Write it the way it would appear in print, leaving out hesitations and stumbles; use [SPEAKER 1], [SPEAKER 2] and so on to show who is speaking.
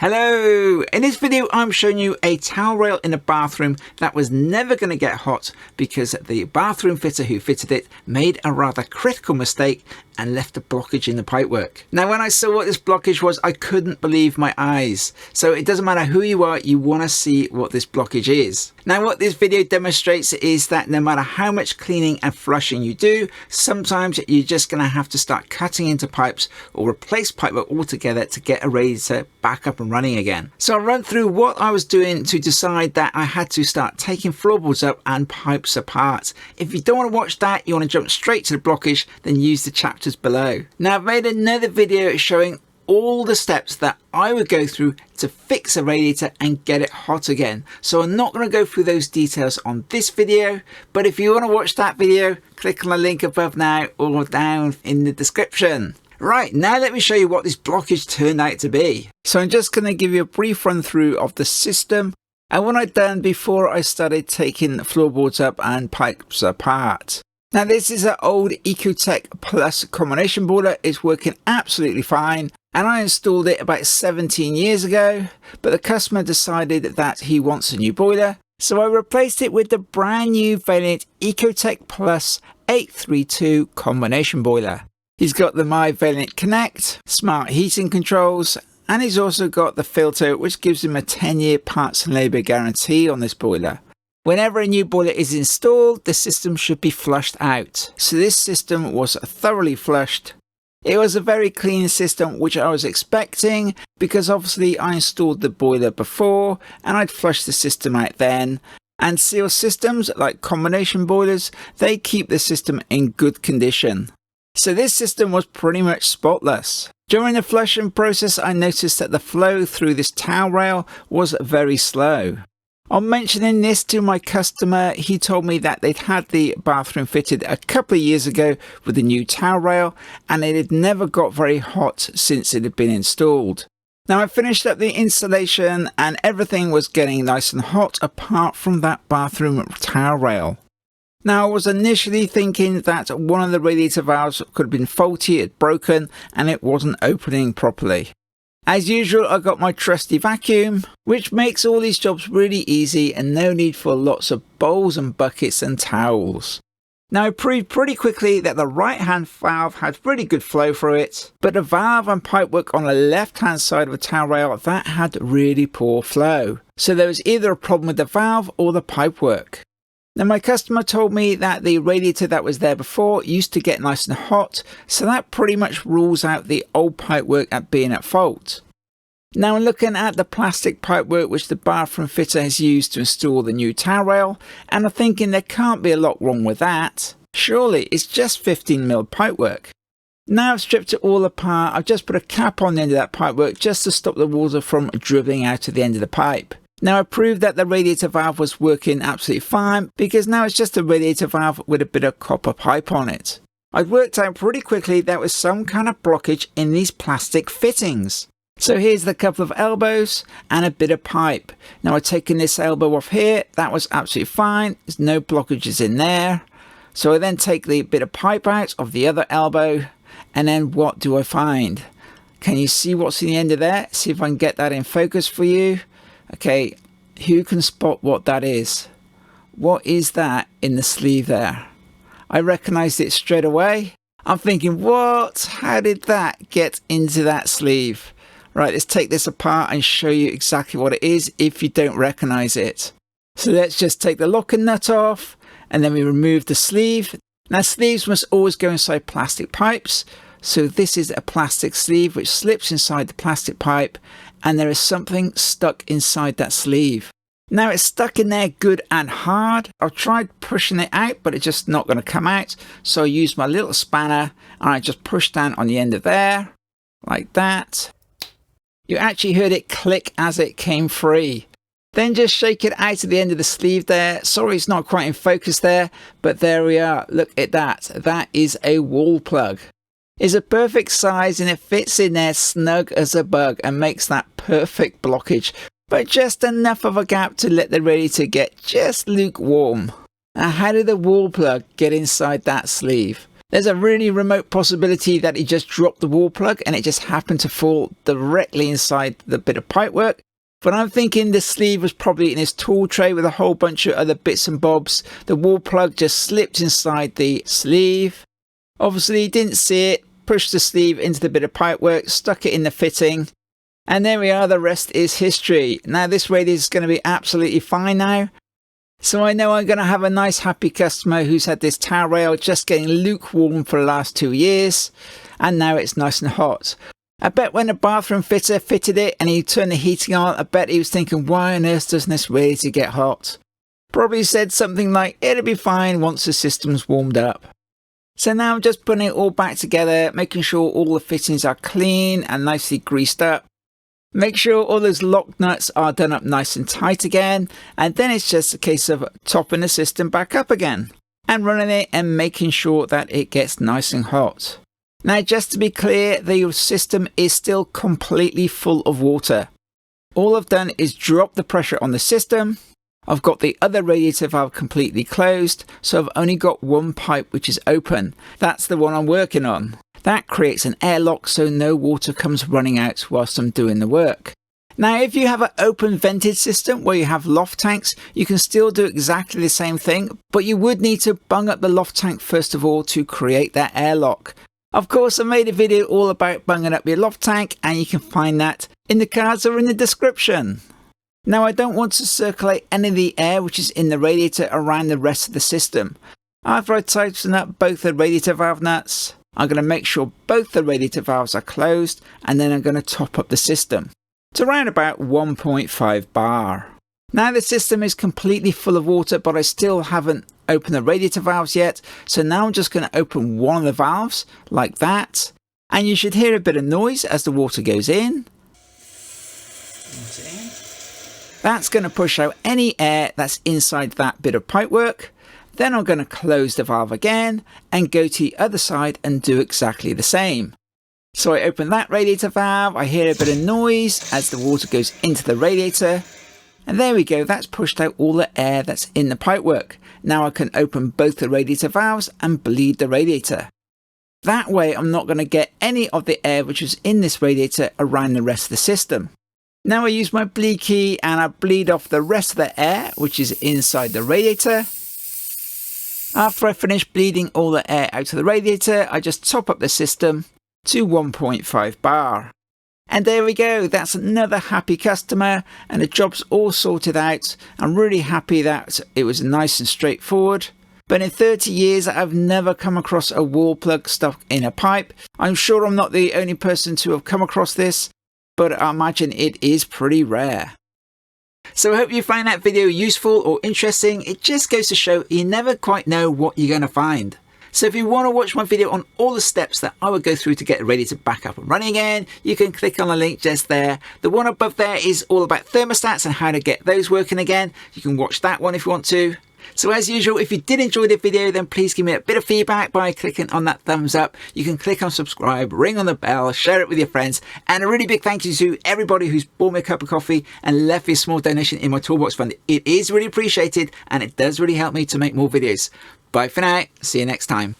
[SPEAKER 1] Hello! In this video I'm showing you a towel rail in a bathroom that was never going to get hot because the bathroom fitter who fitted it made a rather critical mistake and left a blockage in the pipework. Now when I saw what this blockage was, I couldn't believe my eyes. So it doesn't matter who you are, you want to see what this blockage is. Now what this video demonstrates is that no matter how much cleaning and flushing you do, sometimes you're just going to have to start cutting into pipes or replace pipework altogether to get a radiator back up and running again. So I'll run through what I was doing to decide that I had to start taking floorboards up and pipes apart. If you don't want to watch that, you want to jump straight to the blockage, then use the chapters below. Now I've made another video showing all the steps that I would go through to fix a radiator and get it hot again. So I'm not going to go through those details on this video, but if you want to watch that video, click on the link above now or down in the description. Right, now let me show you what this blockage turned out to be. So I'm just going to give you a brief run through of the system and what I'd done before I started taking floorboards up and pipes apart. Now this is an old Ecotech Plus combination boiler. It's working absolutely fine and I installed it about 17 years ago, but the customer decided that he wants a new boiler, so I replaced it with the brand new Vaillant Ecotech Plus 832 combination boiler. He's got the My Vaillant Connect, smart heating controls, and he's also got the filter which gives him a 10-year parts and labour guarantee on this boiler. Whenever a new boiler is installed, the system should be flushed out. So this system was thoroughly flushed. It was a very clean system, which I was expecting because obviously I installed the boiler before and I'd flushed the system out then. And seal systems like combination boilers, they keep the system in good condition. So this system was pretty much spotless. During the flushing process, I noticed that the flow through this towel rail was very slow. On mentioning this to my customer, he told me that they'd had the bathroom fitted a couple of years ago with the new towel rail and it had never got very hot since it had been installed. Now I finished up the installation and everything was getting nice and hot apart from that bathroom towel rail. Now I was initially thinking that one of the radiator valves could have been faulty, it had broken and it wasn't opening properly. As usual, I got my trusty vacuum, which makes all these jobs really easy and no need for lots of bowls and buckets and towels. Now I proved pretty quickly that the right hand valve had really good flow through it, but the valve and pipework on the left hand side of the towel rail, that had really poor flow. So there was either a problem with the valve or the pipework. Now my customer told me that the radiator that was there before used to get nice and hot, so that pretty much rules out the old pipework at being at fault. Now looking at the plastic pipework which the bathroom fitter has used to install the new towel rail, and I'm thinking there can't be a lot wrong with that. Surely it's just 15mm pipework. Now I've stripped it all apart, I've just put a cap on the end of that pipework just to stop the water from dribbling out of the end of the pipe. Now I proved that the radiator valve was working absolutely fine because now it's just a radiator valve with a bit of copper pipe on it. I'd worked out pretty quickly there was some kind of blockage in these plastic fittings. So here's the couple of elbows and a bit of pipe. Now I've taken this elbow off here, that was absolutely fine, there's no blockages in there. So I then take the bit of pipe out of the other elbow and then what do I find? Can you see what's in the end of there? See if I can get that in focus for you. Okay, who can spot what that is? What is that in the sleeve there? I recognized it straight away. I'm thinking, what? How did that get into that sleeve? Right, let's take this apart and show you exactly what it is if you don't recognize it. So let's just take the locking nut off and then we remove the sleeve. Now sleeves must always go inside plastic pipes. So this is a plastic sleeve which slips inside the plastic pipe and there is something stuck inside that sleeve. Now it's stuck in there good and hard. I've tried pushing it out but it's just not going to come out. So I use my little spanner and I just push down on the end of there like that. You actually heard it click as it came free. Then just shake it out to the end of the sleeve there. Sorry it's not quite in focus there, but there we are. Look at that. That is a wall plug. It's a perfect size and it fits in there snug as a bug and makes that perfect blockage, but just enough of a gap to let the radiator get just lukewarm. Now how did the wall plug get inside that sleeve? There's a really remote possibility that he just dropped the wall plug and it just happened to fall directly inside the bit of pipework. But I'm thinking the sleeve was probably in his tool tray with a whole bunch of other bits and bobs. The wall plug just slipped inside the sleeve. Obviously he didn't see it, pushed the sleeve into the bit of pipework, stuck it in the fitting. And there we are, the rest is history. Now this radiator is going to be absolutely fine now. So I know I'm going to have a nice happy customer who's had this towel rail just getting lukewarm for the last 2 years. And now it's nice and hot. I bet when the bathroom fitter fitted it and he turned the heating on, I bet he was thinking, why on earth doesn't this radiator get hot? Probably said something like, it'll be fine once the system's warmed up. So now I'm just putting it all back together, making sure all the fittings are clean and nicely greased up. Make sure all those lock nuts are done up nice and tight again, and then it's just a case of topping the system back up again and running it and making sure that it gets nice and hot. Now just to be clear, the system is still completely full of water. All I've done is drop the pressure on the system. I've got the other radiator valve completely closed, so I've only got one pipe which is open. That's the one I'm working on. That creates an airlock so no water comes running out whilst I'm doing the work. Now if you have an open vented system where you have loft tanks, you can still do exactly the same thing, but you would need to bung up the loft tank first of all to create that airlock. Of course I made a video all about bunging up your loft tank and you can find that in the cards or in the description. Now I don't want to circulate any of the air which is in the radiator around the rest of the system. After I tighten up both the radiator valve nuts, I'm going to make sure both the radiator valves are closed and then I'm going to top up the system to around about 1.5 bar. Now the system is completely full of water, but I still haven't opened the radiator valves yet. So now I'm just going to open one of the valves like that. And you should hear a bit of noise as the water goes in. That's going to push out any air that's inside that bit of pipework. Then I'm going to close the valve again and go to the other side and do exactly the same. So I open that radiator valve, I hear a bit of noise as the water goes into the radiator. And there we go, that's pushed out all the air that's in the pipework. Now I can open both the radiator valves and bleed the radiator. That way I'm not going to get any of the air which is in this radiator around the rest of the system. Now I use my bleed key and I bleed off the rest of the air which is inside the radiator. After I finish bleeding all the air out of the radiator, I just top up the system to 1.5 bar. And there we go, that's another happy customer and the job's all sorted out. I'm really happy that it was nice and straightforward. But in 30 years I've never come across a wall plug stuck in a pipe. I'm sure I'm not the only person to have come across this, but I imagine it is pretty rare. So I hope you find that video useful or interesting. It just goes to show you never quite know what you're going to find. So if you want to watch my video on all the steps that I would go through to get ready to back up and running again, you can click on the link just there. The one above there is all about thermostats and how to get those working again. You can watch that one if you want to. So as usual, if you did enjoy the video, then please give me a bit of feedback by clicking on that thumbs up. You can click on subscribe, ring on the bell, share it with your friends. And a really big thank you to everybody who's bought me a cup of coffee and left me a small donation in my Toolbox Fund. It is really appreciated and it does really help me to make more videos. Bye for now. See you next time.